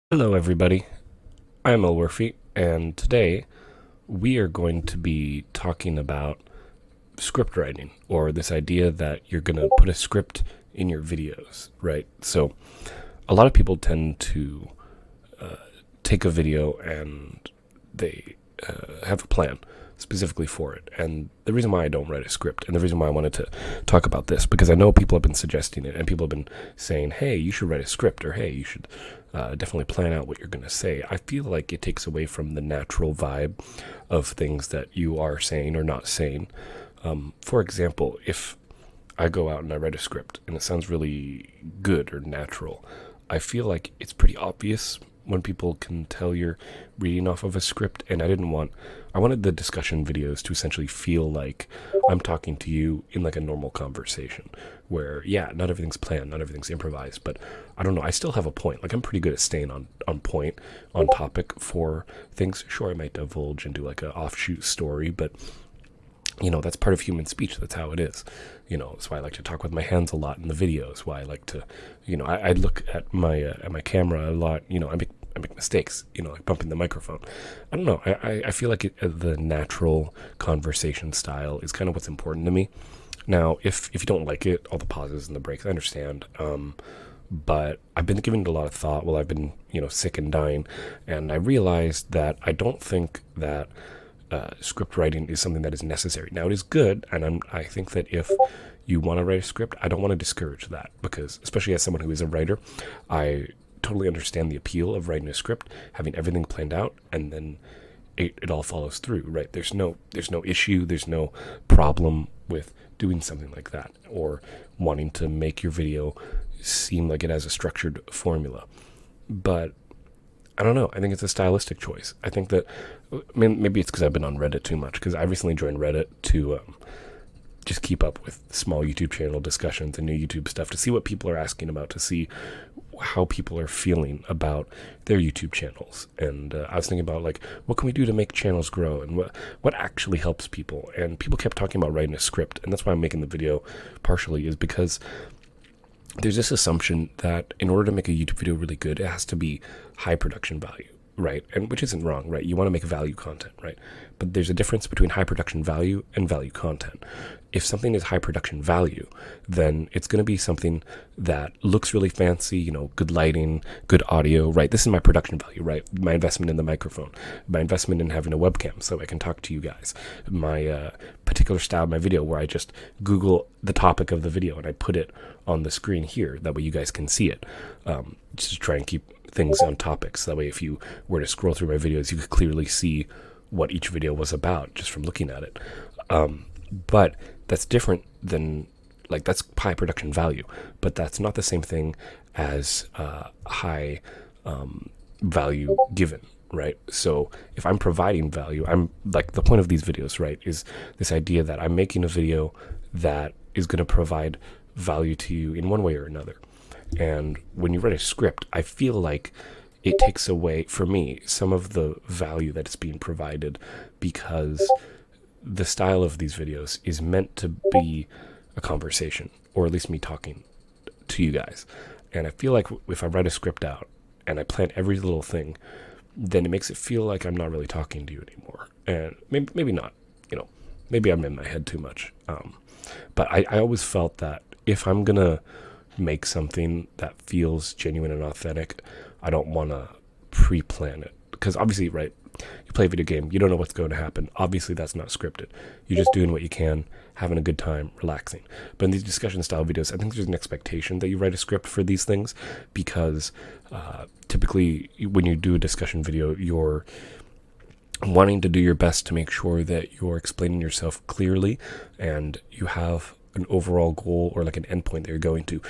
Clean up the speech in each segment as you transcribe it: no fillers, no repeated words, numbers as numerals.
Hello, everybody. I'm Elwirfy, and today we are going to be talking about script writing, or this idea that you're going to put a script in your videos, right? So, a lot of people tend to take a video and they have a plan specifically for it. And the reason why I don't write a script, and the reason why I wanted to talk about this, because I know people have been suggesting it, and people have been saying, hey, you should write a script, or hey, you should definitely plan out what you're going to say. I feel like it takes away from the natural vibe of things that you are saying or not saying. For example, if I go out and I write a script and it sounds really good or natural, I feel like it's pretty obvious when people can tell you're reading off of a script. And I wanted the discussion videos to essentially feel like I'm talking to you in like a normal conversation where, yeah, not everything's planned, not everything's improvised, but I don't know, I still have a point. Like, I'm pretty good at staying on point, on topic for things. Sure, I might divulge and do like an offshoot story, but that's part of human speech. That's how it is. That's why I like to talk with my hands a lot in the videos. Why I like to, I look at my camera a lot. I make mistakes. Like bumping the microphone. I don't know. I feel like the natural conversation style is kind of what's important to me. Now, if you don't like it, all the pauses and the breaks, I understand. But I've been giving it a lot of thought while I've been, sick and dying, and I realized that I don't think that script writing is something that is necessary. Now, it is good, and I think that if you want to write a script, I don't want to discourage that, because especially as someone who is a writer, I totally understand the appeal of writing a script, having everything planned out, and then it all follows through, right? There's no issue, there's no problem with doing something like that, or wanting to make your video seem like it has a structured formula. But I don't know. I think it's a stylistic choice. I think that maybe it's because I've been on Reddit too much, because I recently joined Reddit to just keep up with small YouTube channel discussions and new YouTube stuff, to see what people are asking about, to see how people are feeling about their YouTube channels. And I was thinking about, like, what can we do to make channels grow, and what actually helps people. And people kept talking about writing a script, and that's why I'm making the video partially, is because there's this assumption that in order to make a YouTube video really good, it has to be high production value, right? And which isn't wrong, right? You want to make value content, right? But there's a difference between high production value and value content. If something is high production value, then it's going to be something that looks really fancy, good lighting, good audio, right? This is my production value, right? My investment in the microphone, my investment in having a webcam so I can talk to you guys, my particular style of my video where I just Google the topic of the video and I put it on the screen here. That way you guys can see it. Just to try and keep things on topics. That way if you were to scroll through my videos, you could clearly see what each video was about just from looking at it. But that's different than, like, that's high production value, but that's not the same thing as high value given, right? So if I'm providing value, I'm like, the point of these videos, right, is this idea that I'm making a video that is going to provide value to you in one way or another. And when you write a script, I feel like it takes away, for me, some of the value that is being provided, because the style of these videos is meant to be a conversation, or at least me talking to you guys. And I feel like if I write a script out and I plan every little thing, then it makes it feel like I'm not really talking to you anymore. And maybe not, maybe I'm in my head too much. But I always felt that if I'm going to make something that feels genuine and authentic, I don't want to pre-plan it. Because obviously, right, you play a video game, you don't know what's going to happen. Obviously, that's not scripted. You're just doing what you can, having a good time, relaxing. But in these discussion style videos, I think there's an expectation that you write a script for these things, because typically when you do a discussion video, you're wanting to do your best to make sure that you're explaining yourself clearly and you have an overall goal, or like an endpoint that you're going to.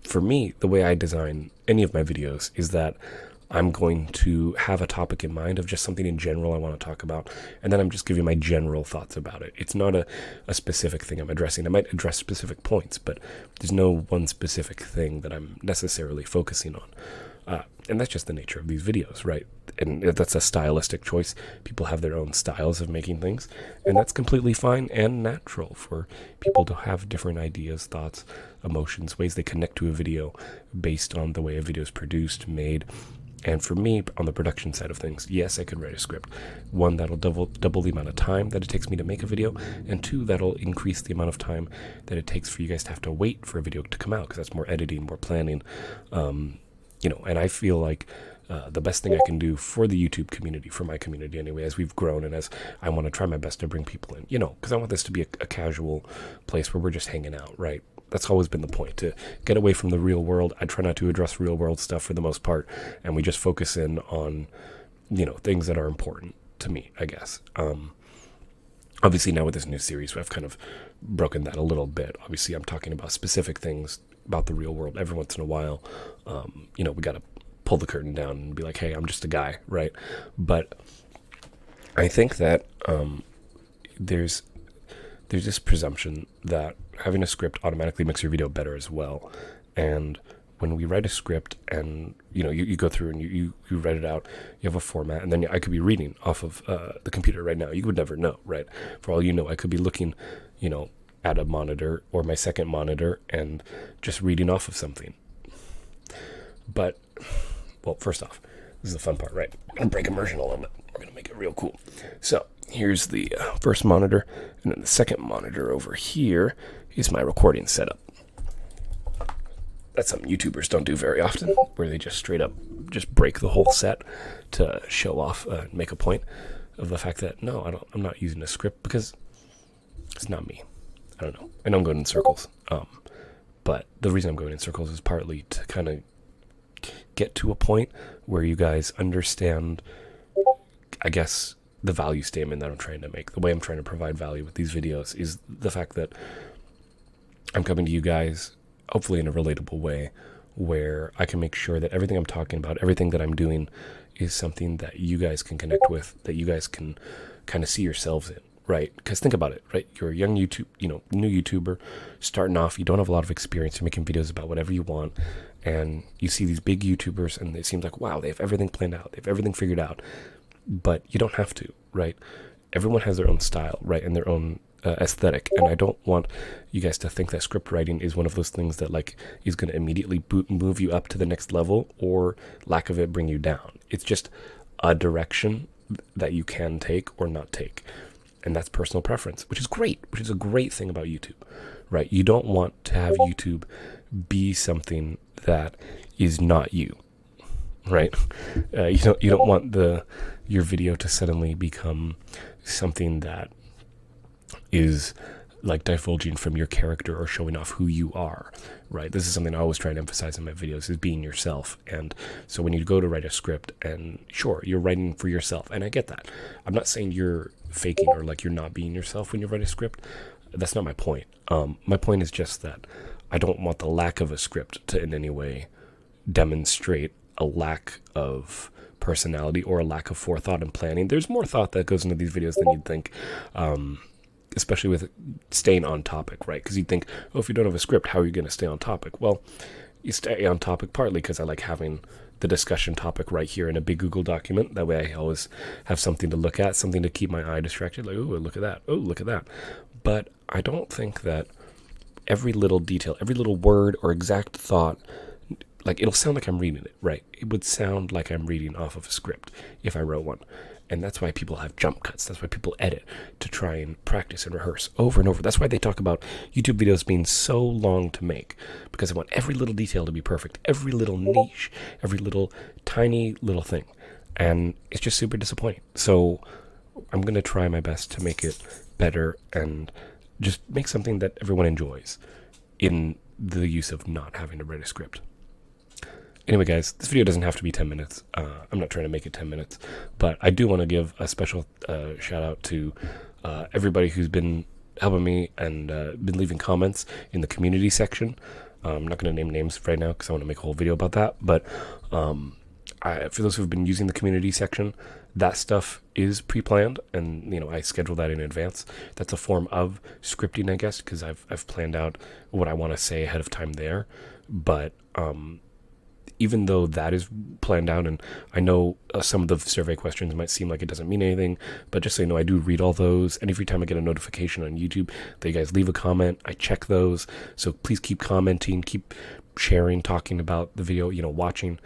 For me, the way I design any of my videos is that I'm going to have a topic in mind of just something in general I want to talk about, and then I'm just giving my general thoughts about it. It's not a specific thing I'm addressing. I might address specific points, but there's no one specific thing that I'm necessarily focusing on. And that's just the nature of these videos, right? And that's a stylistic choice. People have their own styles of making things, and that's completely fine and natural for people to have different ideas, thoughts, emotions, ways they connect to a video based on the way a video is produced, made, And for me, on the production side of things, yes, I could write a script. One, that'll double the amount of time that it takes me to make a video, and two, that'll increase the amount of time that it takes for you guys to have to wait for a video to come out, because that's more editing, more planning, and I feel like the best thing I can do for the YouTube community, for my community anyway, as we've grown and as I want to try my best to bring people in, because I want this to be a casual place where we're just hanging out, right? That's always been the point, to get away from the real world. I try not to address real world stuff for the most part, and we just focus in on, things that are important to me, I guess. Obviously now with this new series, I've kind of broken that a little bit. Obviously I'm talking about specific things about the real world every once in a while. We got to pull the curtain down and be like, hey, I'm just a guy, right? But I think that there's this presumption that having a script automatically makes your video better as well. And when we write a script and, you go through and you write it out, you have a format, and then I could be reading off of the computer right now. You would never know, right? For all you know, I could be looking, at a monitor or my second monitor and just reading off of something. But, well, first off, this is the fun part, right? I'm going to break immersion a little bit. We're going to make it real cool. So here's the first monitor, and then the second monitor over here is my recording setup. That's something YouTubers don't do very often, where they just straight up just break the whole set to show off, make a point of the fact that, no, I'm not using a script because it's not me. I don't know. I know I'm going in circles. But the reason I'm going in circles is partly to kind of get to a point where you guys understand, I guess, the value statement that I'm trying to make. The way I'm trying to provide value with these videos is the fact that I'm coming to you guys, hopefully in a relatable way, where I can make sure that everything I'm talking about, everything that I'm doing, is something that you guys can connect with, that you guys can kind of see yourselves in, right? Because think about it, right? You're a young new YouTuber, starting off, you don't have a lot of experience, you're making videos about whatever you want, and you see these big YouTubers, and it seems like, wow, they have everything planned out, they have everything figured out, but you don't have to, right? Everyone has their own style, right, and their own aesthetic, and I don't want you guys to think that script writing is one of those things that is going to immediately move you up to the next level, or lack of it bring you down. It's just a direction that you can take or not take, and that's personal preference, which is great, which is a great thing about YouTube, right? You don't want to have YouTube be something that is not you, right? You don't want your video to suddenly become something that is like divulging from your character or showing off who you are, right? This is something I always try to emphasize in my videos, is being yourself. And so when you go to write a script, and sure, you're writing for yourself, and I get that. I'm not saying you're faking or like you're not being yourself when you write a script. That's not my point. My point is just that I don't want the lack of a script to in any way demonstrate a lack of personality or a lack of forethought and planning. There's more thought that goes into these videos than you'd think, especially with staying on topic, right? Because you'd think, oh, if you don't have a script, how are you going to stay on topic? Well, you stay on topic partly because I like having the discussion topic right here in a big Google document. That way I always have something to look at, something to keep my eye distracted, like, oh, look at that, oh, look at that. But I don't think that every little detail, every little word or exact thought, like, it'll sound like I'm reading it, right? It would sound like I'm reading off of a script if I wrote one. And that's why people have jump cuts. That's why people edit, to try and practice and rehearse over and over. That's why they talk about YouTube videos being so long to make, because they want every little detail to be perfect, every little niche, every little tiny little thing. And it's just super disappointing. So I'm going to try my best to make it better and just make something that everyone enjoys in the use of not having to write a script. Anyway, guys, this video doesn't have to be 10 minutes. I'm not trying to make it 10 minutes, but I do want to give a special shout out to everybody who's been helping me and been leaving comments in the community section. I'm not going to name names right now because I want to make a whole video about that, but for those who've been using the community section, that stuff is pre-planned, and I schedule that in advance. That's a form of scripting, I guess, because I've planned out what I want to say ahead of time there. But even though that is planned out, and I know some of the survey questions might seem like it doesn't mean anything, but just so you know, I do read all those, and every time I get a notification on YouTube that you guys leave a comment, I check those. So please keep commenting, keep sharing, talking about the video, watching.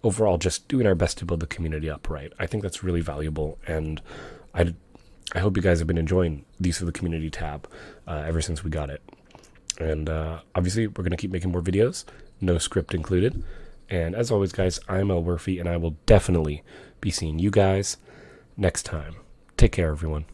overall just doing our best to build the community up right. I think that's really valuable, and I hope you guys have been enjoying the use of the community tab ever since we got it. And obviously, we're going to keep making more videos, no script included. And as always, guys, I'm Elwirfy, and I will definitely be seeing you guys next time. Take care, everyone.